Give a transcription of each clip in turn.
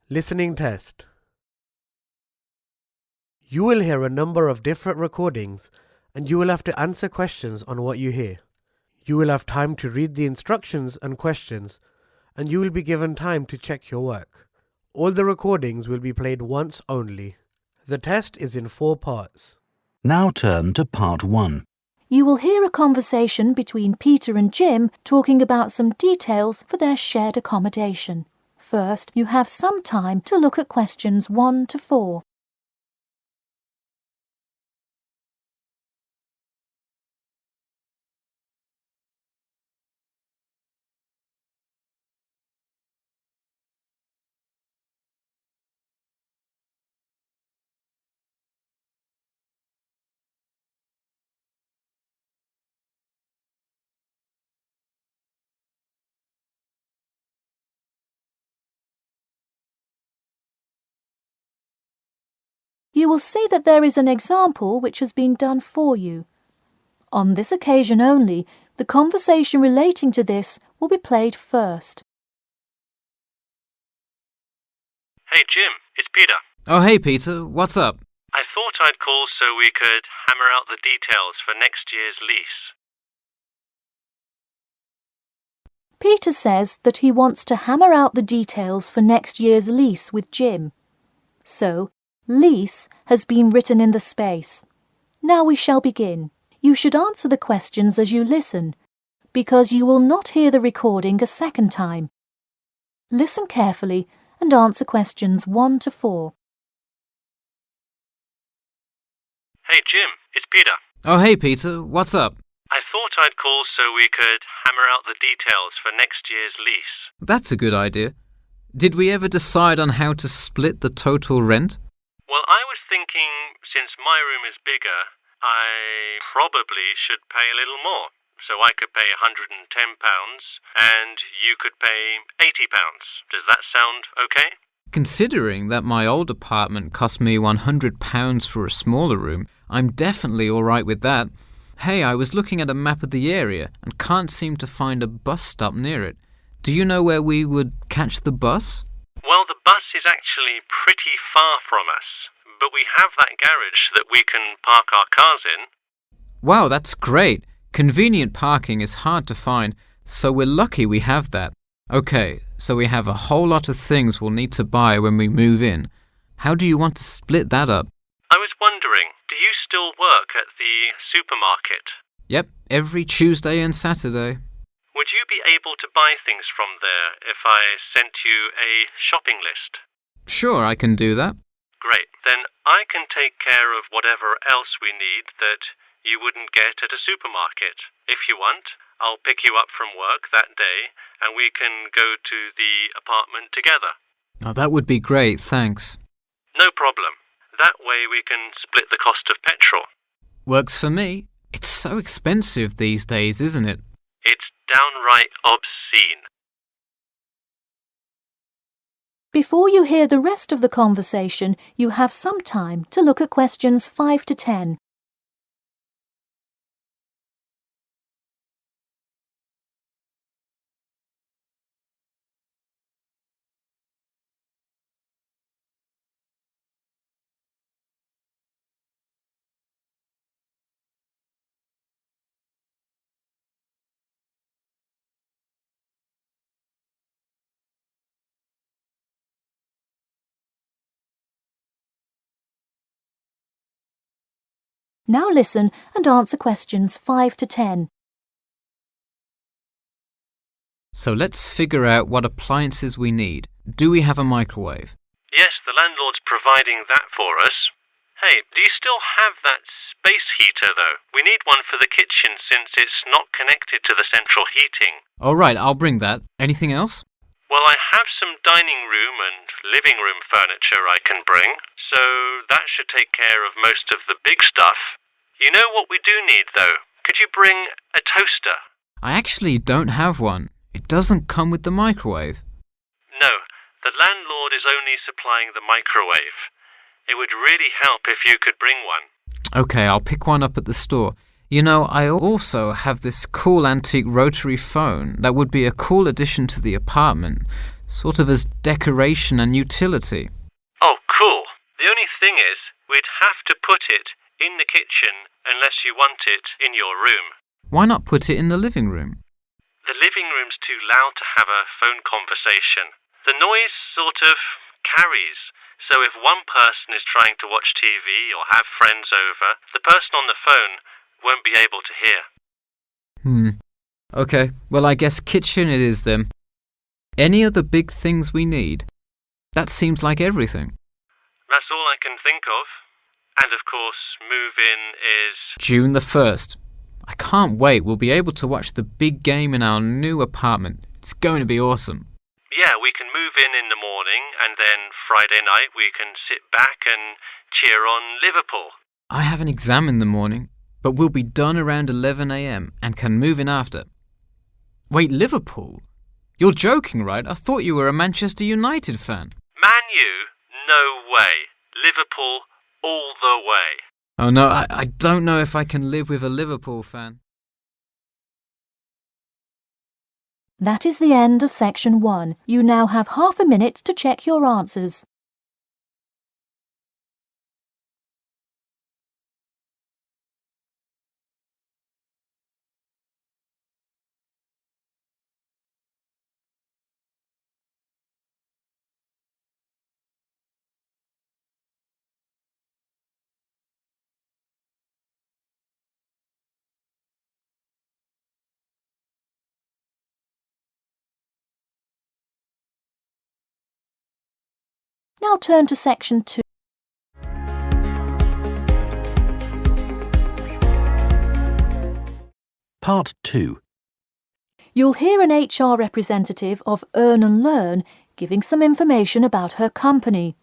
Listening test. You will hear a number of different recordings and you will have to answer questions on what you hear. You will have time to read the instructions and questions and you will be given time to check your work. All the recordings will be played once only. The test is in 4 parts. Now turn to part 1. You will hear a conversation between Peter and Jim talking about some details for their shared accommodation. First, you have some time to look at questions 1 to 4. You will see that there is an example which has been done for you. On this occasion only, the conversation relating to this will be played first. Hey Jim, it's Peter. Oh hey Peter, what's up? I thought I'd call so we could hammer out the details for next year's lease. Peter says that he wants to hammer out the details for next year's lease with Jim. So, lease has been written in the space. Now we shall begin. You should answer the questions as you listen, because you will not hear the recording a second time. Listen carefully and answer questions 1 to 4. Hey Jim, it's Peter. Oh hey Peter, what's up? I thought I'd call so we could hammer out the details for next year's lease. That's a good idea. Did we ever decide on how to split the total rent? Well, I was thinking, since my room is bigger, I probably should pay a little more. So I could pay £110 and you could pay £80. Does that sound okay? Considering that my old apartment cost me £100 for a smaller room, I'm definitely all right with that. Hey, I was looking at a map of the area and can't seem to find a bus stop near it. Do you know where we would catch the bus? Well, the bus is actually pretty far from us, but we have that garage that we can park our cars in. Wow, that's great. Convenient parking is hard to find, so we're lucky we have that. Okay, so we have a whole lot of things we'll need to buy when we move in. How do you want to split that up? I was wondering, do you still work at the supermarket? Yep, every Tuesday and Saturday. Would you be able to buy things from there if I sent you a shopping list? Sure, I can do that. Great. Then I can take care of whatever else we need that you wouldn't get at a supermarket. If you want, I'll pick you up from work that day and we can go to the apartment together. Oh, that would be great, thanks. No problem. That way we can split the cost of petrol. Works for me. It's so expensive these days, isn't it? It's downright obscene. Before you hear the rest of the conversation, you have some time to look at questions 5 to 10. Now listen and answer questions 5 to 10. So let's figure out what appliances we need. Do we have a microwave? Yes, the landlord's providing that for us. Hey, do you still have that space heater, though? We need one for the kitchen since it's not connected to the central heating. All right, I'll bring that. Anything else? Well, I have some dining room and living room furniture I can bring, so that should take care of most of the big stuff. You know what we do need, though? Could you bring a toaster? I actually don't have one. It doesn't come with the microwave. No, the landlord is only supplying the microwave. It would really help if you could bring one. Okay, I'll pick one up at the store. You know, I also have this cool antique rotary phone that would be a cool addition to the apartment. sort of as decoration and utility. Oh, cool. The only thing is, we'd have to put it in the kitchen unless you want it in your room. Why not put it in the living room? The living room's too loud to have a phone conversation. The noise sort of carries. So if one person is trying to watch TV or have friends over, the person on the phone won't be able to hear. Okay, well I guess kitchen it is then. Any other big things we need? That seems like everything. That's all I can think of. And of course, move-in is... June the 1st. I can't wait. We'll be able to watch the big game in our new apartment. It's going to be awesome. Yeah, we can move in the morning and then Friday night we can sit back and cheer on Liverpool. I have an exam in the morning, but we'll be done around 11 a.m. and can move in after. Wait, Liverpool? You're joking, right? I thought you were a Manchester United fan. Man U? No way. Liverpool all the way. Oh no, I don't know if I can live with a Liverpool fan. That is the end of section 1. You now have half a minute to check your answers. Now turn to section 2. Part 2. You'll hear an HR representative of Earn and Learn giving some information about her company.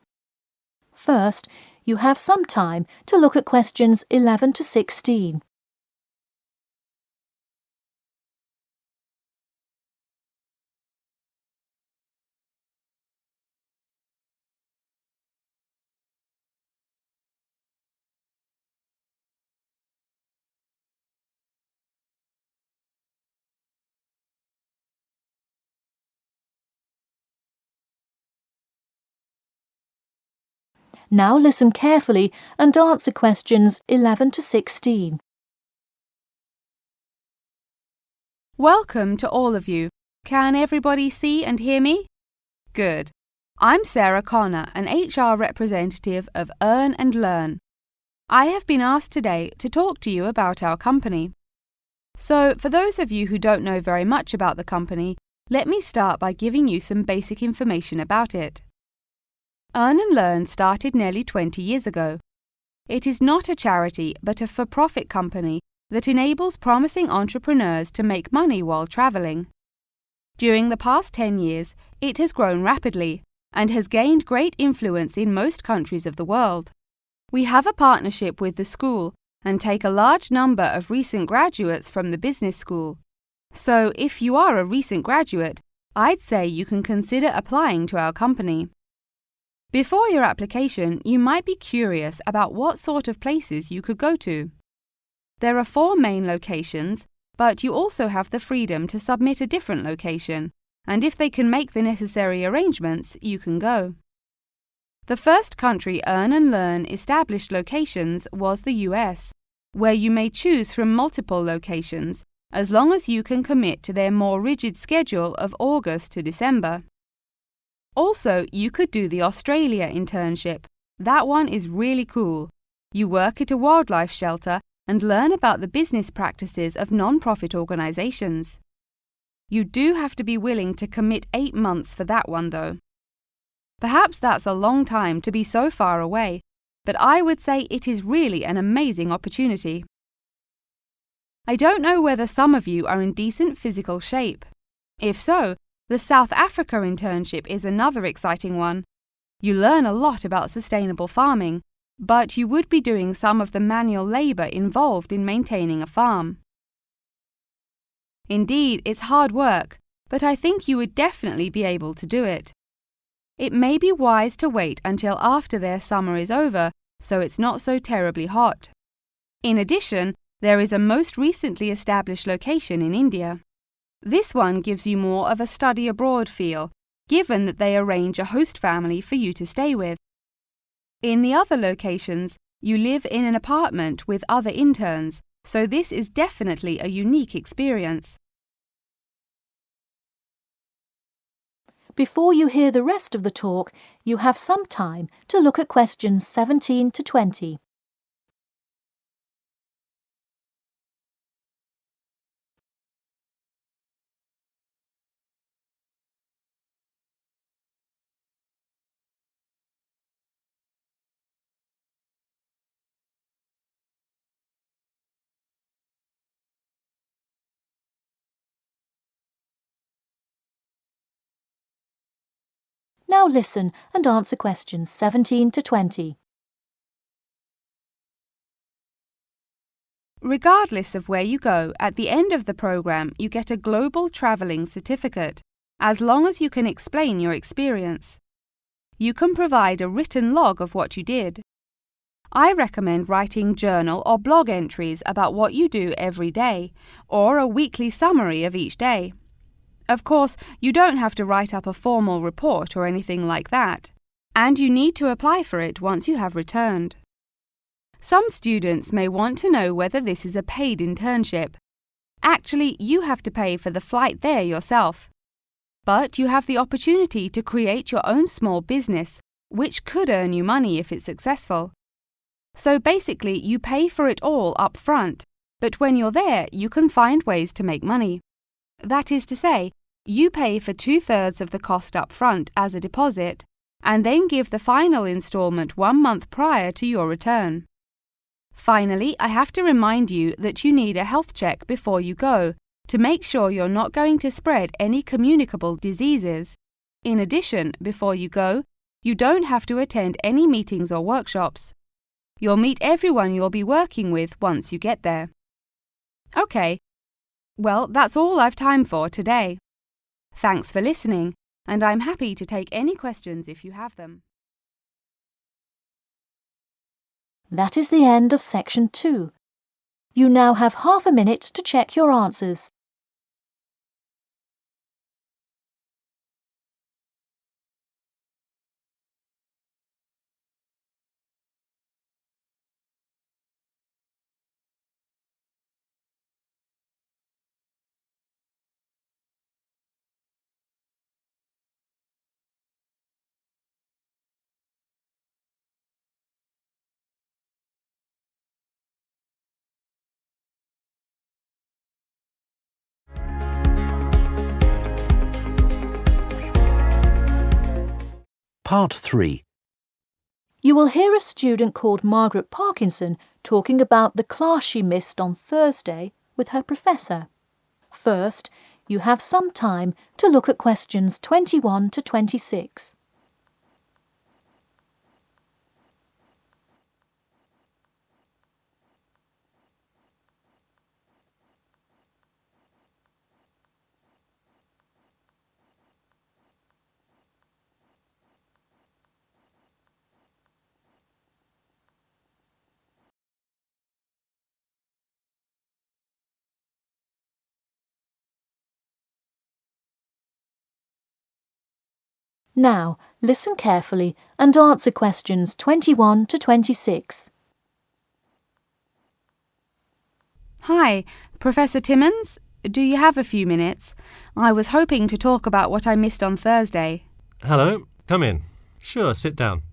First, you have some time to look at questions 11 to 16. Now listen carefully and answer questions 11 to 16. Welcome to all of you. Can everybody see and hear me? Good. I'm Sarah Connor, an HR representative of Earn and Learn. I have been asked today to talk to you about our company. So, for those of you who don't know very much about the company, let me start by giving you some basic information about it. Earn and Learn started nearly 20 years ago. It is not a charity but a for-profit company that enables promising entrepreneurs to make money while traveling. During the past 10 years, it has grown rapidly and has gained great influence in most countries of the world. We have a partnership with the school and take a large number of recent graduates from the business school. So if you are a recent graduate, I'd say you can consider applying to our company. Before your application, you might be curious about what sort of places you could go to. There are 4 main locations, but you also have the freedom to submit a different location, and if they can make the necessary arrangements, you can go. The first country Earn and Learn established locations was the US, where you may choose from multiple locations, as long as you can commit to their more rigid schedule of August to December. Also, you could do the Australia internship. That one is really cool. You work at a wildlife shelter and learn about the business practices of non-profit organisations. You do have to be willing to commit 8 months for that one, though. Perhaps that's a long time to be so far away, but I would say it is really an amazing opportunity. I don't know whether some of you are in decent physical shape. If so, the South Africa internship is another exciting one. You learn a lot about sustainable farming, but you would be doing some of the manual labour involved in maintaining a farm. Indeed, it's hard work, but I think you would definitely be able to do it. It may be wise to wait until after their summer is over, so it's not so terribly hot. In addition, there is a most recently established location in India. This one gives you more of a study abroad feel, given that they arrange a host family for you to stay with. In the other locations, you live in an apartment with other interns, so this is definitely a unique experience. Before you hear the rest of the talk, you have some time to look at questions 17 to 20. Now listen and answer questions 17 to 20. Regardless of where you go, at the end of the program you get a global travelling certificate, as long as you can explain your experience. You can provide a written log of what you did. I recommend writing journal or blog entries about what you do every day, or a weekly summary of each day. Of course, you don't have to write up a formal report or anything like that, and you need to apply for it once you have returned. Some students may want to know whether this is a paid internship. Actually, you have to pay for the flight there yourself. But you have the opportunity to create your own small business, which could earn you money if it's successful. So basically, you pay for it all up front, but when you're there, you can find ways to make money. That is to say, you pay for 2/3 of the cost up front as a deposit, and then give the final instalment 1 month prior to your return. Finally, I have to remind you that you need a health check before you go, to make sure you're not going to spread any communicable diseases. In addition, before you go, you don't have to attend any meetings or workshops. You'll meet everyone you'll be working with once you get there. Okay. Well, that's all I've time for today. Thanks for listening, and I'm happy to take any questions if you have them. That is the end of section 2. You now have half a minute to check your answers. Part 3. You will hear a student called Margaret Parkinson talking about the class she missed on Thursday with her professor. First, you have some time to look at questions 21 to 26. Now, listen carefully and answer questions 21 to 26. Hi, Professor Timmons? Do you have a few minutes? I was hoping to talk about what I missed on Thursday. Hello, come in. Sure, sit down.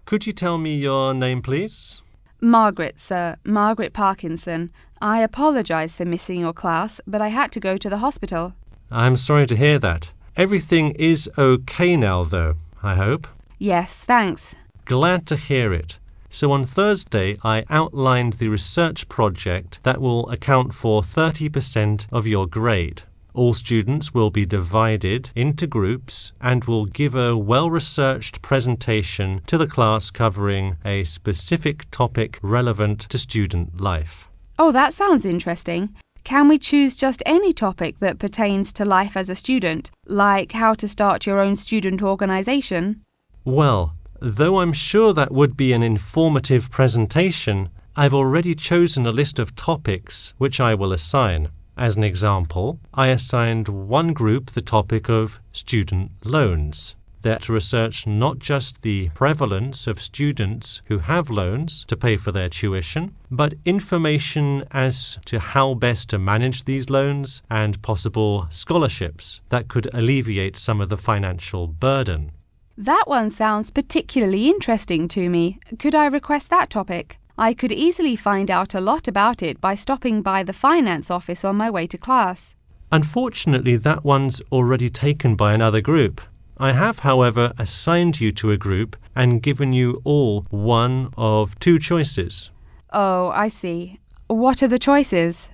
Could you tell me your name, please? Margaret, sir. Margaret Parkinson. I apologise for missing your class, but I had to go to the hospital. I'm sorry to hear that. Everything is okay now, though, I hope? Yes, thanks. Glad to hear it. So on Thursday, I outlined the research project that will account for 30% of your grade. All students will be divided into groups and will give a well-researched presentation to the class covering a specific topic relevant to student life. Oh, that sounds interesting. Can we choose just any topic that pertains to life as a student, like how to start your own student organisation? Well, though I'm sure that would be an informative presentation, I've already chosen a list of topics which I will assign. As an example, I assigned one group the topic of student loans. They're to research not just the prevalence of students who have loans to pay for their tuition, but information as to how best to manage these loans and possible scholarships that could alleviate some of the financial burden. That one sounds particularly interesting to me. Could I request that topic? I could easily find out a lot about it by stopping by the finance office on my way to class. Unfortunately, that one's already taken by another group. I have, however, assigned you to a group and given you all one of two choices. Oh, I see. What are the choices?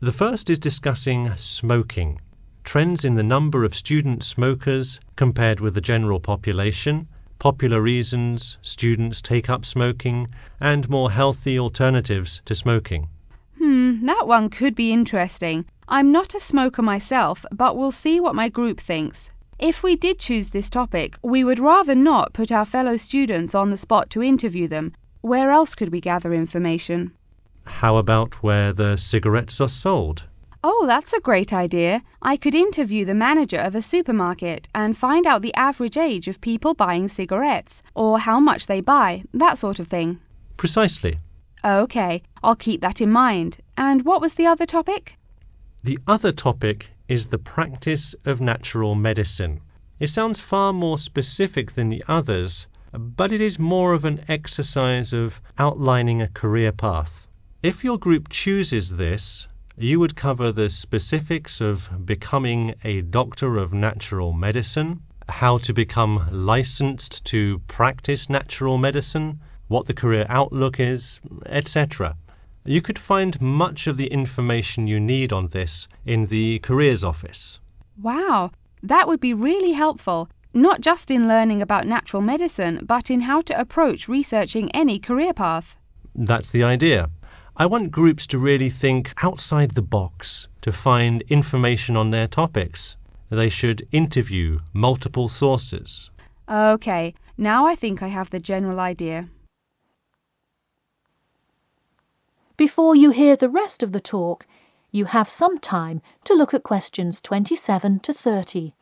The first is discussing smoking, trends in the number of student smokers compared with the general population, popular reasons students take up smoking, and more healthy alternatives to smoking. That one could be interesting. I'm not a smoker myself, but we'll see what my group thinks. If we did choose this topic, we would rather not put our fellow students on the spot to interview them. Where else could we gather information? How about where the cigarettes are sold? Oh, that's a great idea. I could interview the manager of a supermarket and find out the average age of people buying cigarettes, or how much they buy, that sort of thing. Precisely. Okay, I'll keep that in mind. And what was the other topic? The other topic is the practice of natural medicine. It sounds far more specific than the others, but it is more of an exercise of outlining a career path. If your group chooses this, you would cover the specifics of becoming a doctor of natural medicine, how to become licensed to practice natural medicine, what the career outlook is, etc. You could find much of the information you need on this in the careers office. Wow, that would be really helpful, not just in learning about natural medicine, but in how to approach researching any career path. That's the idea. I want groups to really think outside the box to find information on their topics. They should interview multiple sources. Okay, now I think I have the general idea. Before you hear the rest of the talk, you have some time to look at questions 27 to 30.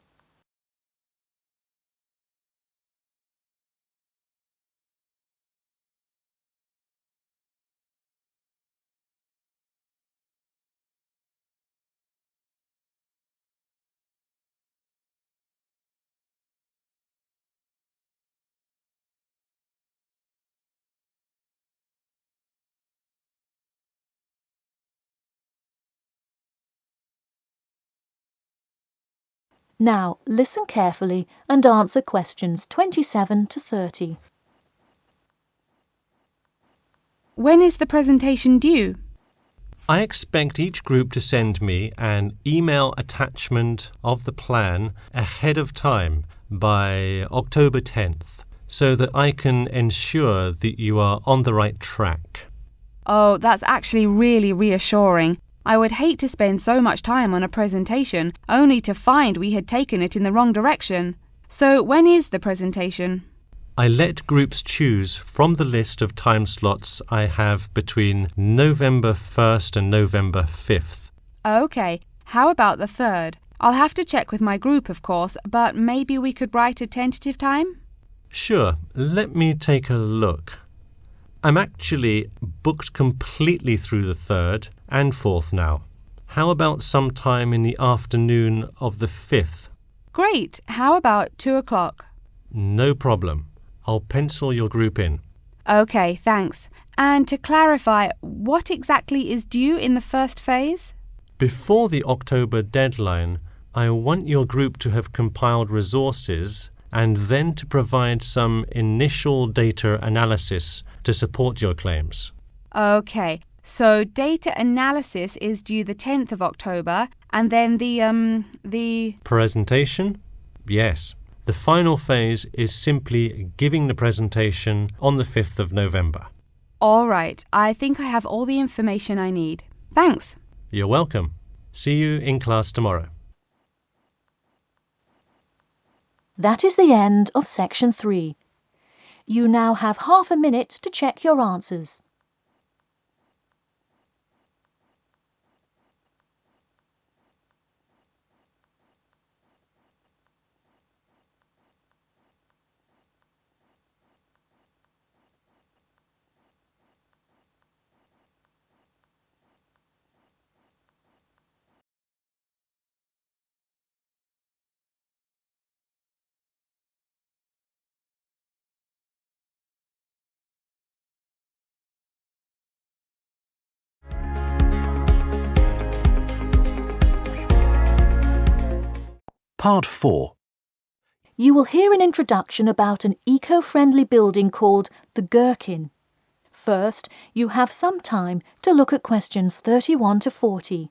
Now listen carefully and answer questions 27 to 30. When is the presentation due? I expect each group to send me an email attachment of the plan ahead of time by October 10th, so that I can ensure that you are on the right track. Oh, that's actually really reassuring. I would hate to spend so much time on a presentation only to find we had taken it in the wrong direction. So when is the presentation? I let groups choose from the list of time slots I have between November 1st and November 5th. Okay, how about the 3rd? I'll have to check with my group, of course, but maybe we could write a tentative time? Sure, let me take a look. I'm actually booked completely through the 3rd and 4th now. How about sometime in the afternoon of the 5th? Great, how about 2 o'clock? No problem. I'll pencil your group in. Okay, thanks. And to clarify, what exactly is due in the first phase? Before the October deadline, I want your group to have compiled resources and then to provide some initial data analysis to support your claims. Okay, so data analysis is due the 10th of October, and then the Presentation? Yes. The final phase is simply giving the presentation on the 5th of November. All right, I think I have all the information I need. Thanks. You're welcome. See you in class tomorrow. That is the end of section 3. You now have half a minute to check your answers. Part 4. You will hear an introduction about an eco-friendly building called the Gherkin. First, you have some time to look at questions 31 to 40.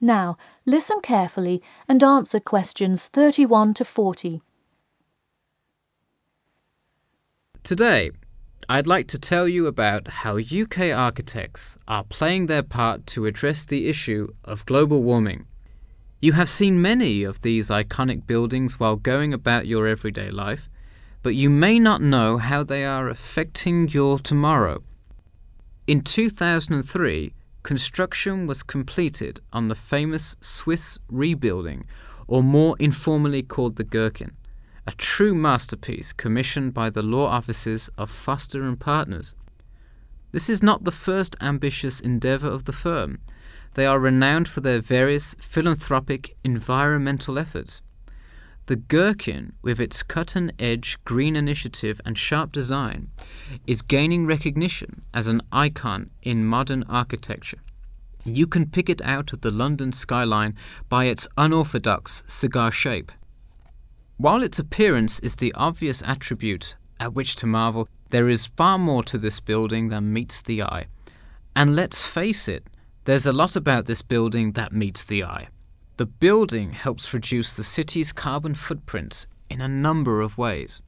Now, listen carefully and answer questions 31 to 40. Today, I'd like to tell you about how UK architects are playing their part to address the issue of global warming. You have seen many of these iconic buildings while going about your everyday life, but you may not know how they are affecting your tomorrow. In 2003, construction was completed on the famous Swiss rebuilding, or more informally called the Gherkin, a true masterpiece commissioned by the law offices of Foster and Partners. This is not the first ambitious endeavour of the firm. They are renowned for their various philanthropic environmental efforts. The Gherkin, with its cutting-edge green initiative and sharp design, is gaining recognition as an icon in modern architecture. You can pick it out of the London skyline by its unorthodox cigar shape. While its appearance is the obvious attribute at which to marvel, there is far more to this building than meets the eye. And let's face it, there's a lot about this building that meets the eye. The building helps reduce the city's carbon footprint in a number of ways.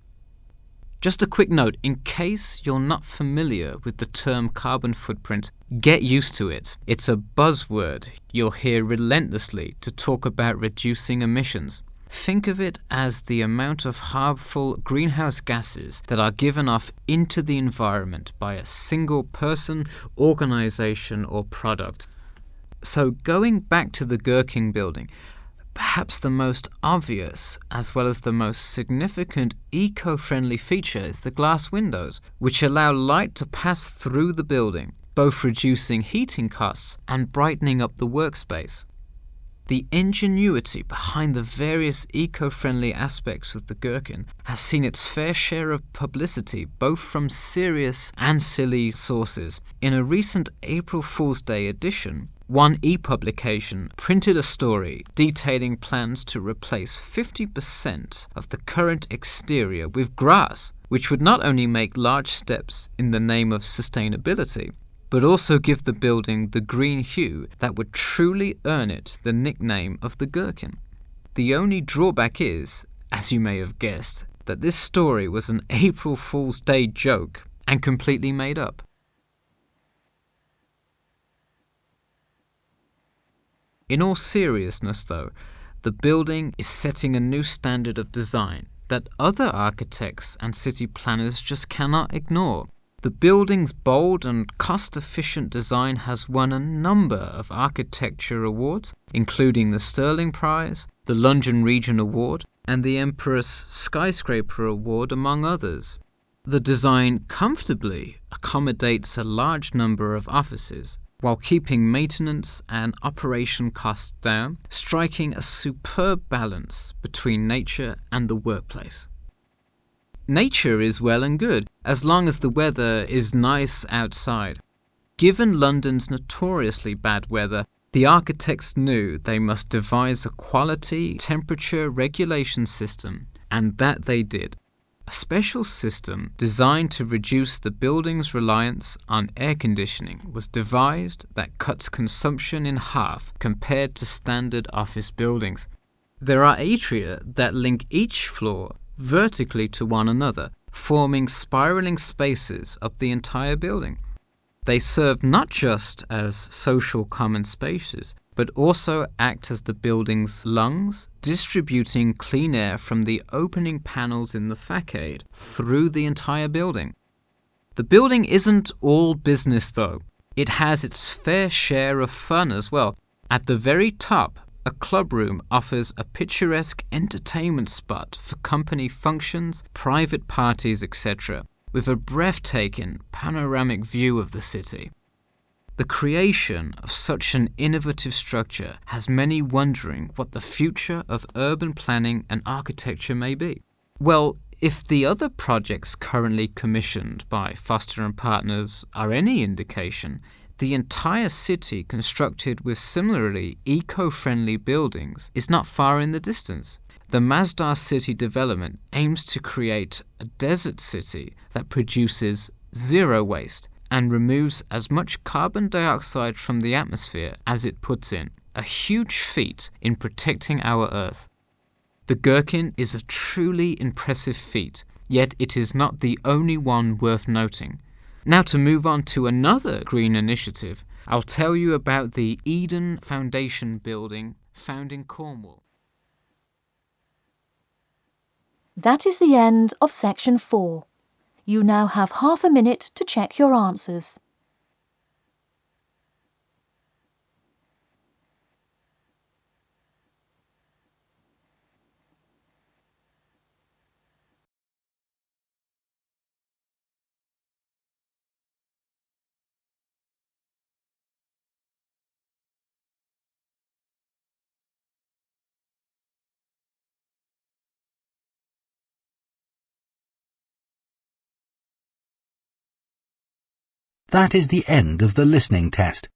Just a quick note, in case you're not familiar with the term carbon footprint, get used to it. It's a buzzword you'll hear relentlessly to talk about reducing emissions. Think of it as the amount of harmful greenhouse gases that are given off into the environment by a single person, organization, or product. So going back to the Gherkin building, perhaps the most obvious as well as the most significant eco-friendly feature is the glass windows, which allow light to pass through the building, both reducing heating costs and brightening up the workspace. The ingenuity behind the various eco-friendly aspects of the Gherkin has seen its fair share of publicity both from serious and silly sources. In a recent April Fool's Day edition, one e-publication printed a story detailing plans to replace 50% of the current exterior with grass, which would not only make large steps in the name of sustainability, but also give the building the green hue that would truly earn it the nickname of the Gherkin. The only drawback is, as you may have guessed, that this story was an April Fool's Day joke and completely made up. In all seriousness though, the building is setting a new standard of design that other architects and city planners just cannot ignore. The building's bold and cost-efficient design has won a number of architecture awards, including the Stirling Prize, the London Region Award, and the Empress Skyscraper Award, among others. The design comfortably accommodates a large number of offices, while keeping maintenance and operation costs down, striking a superb balance between nature and the workplace. Nature is well and good, as long as the weather is nice outside. Given London's notoriously bad weather, the architects knew they must devise a quality temperature regulation system, and that they did. A special system designed to reduce the building's reliance on air conditioning was devised that cuts consumption in half compared to standard office buildings. There are atria that link each floor vertically to one another, forming spiraling spaces up the entire building. They serve not just as social common spaces, but also act as the building's lungs, distributing clean air from the opening panels in the facade through the entire building. The building isn't all business though. It has its fair share of fun as well. At the very top, A clubroom offers a picturesque entertainment spot for company functions, private parties, etc., with a breathtaking panoramic view of the city. The creation of such an innovative structure has many wondering what the future of urban planning and architecture may be. Well, if the other projects currently commissioned by Foster and Partners are any indication, the entire city constructed with similarly eco-friendly buildings is not far in the distance. The Masdar city development aims to create a desert city that produces zero waste and removes as much carbon dioxide from the atmosphere as it puts in, a huge feat in protecting our Earth. The Gherkin is a truly impressive feat, yet it is not the only one worth noting. Now to move on to another green initiative, I'll tell you about the Eden Foundation building found in Cornwall. That is the end of section 4. You now have half a minute to check your answers. That is the end of the listening test.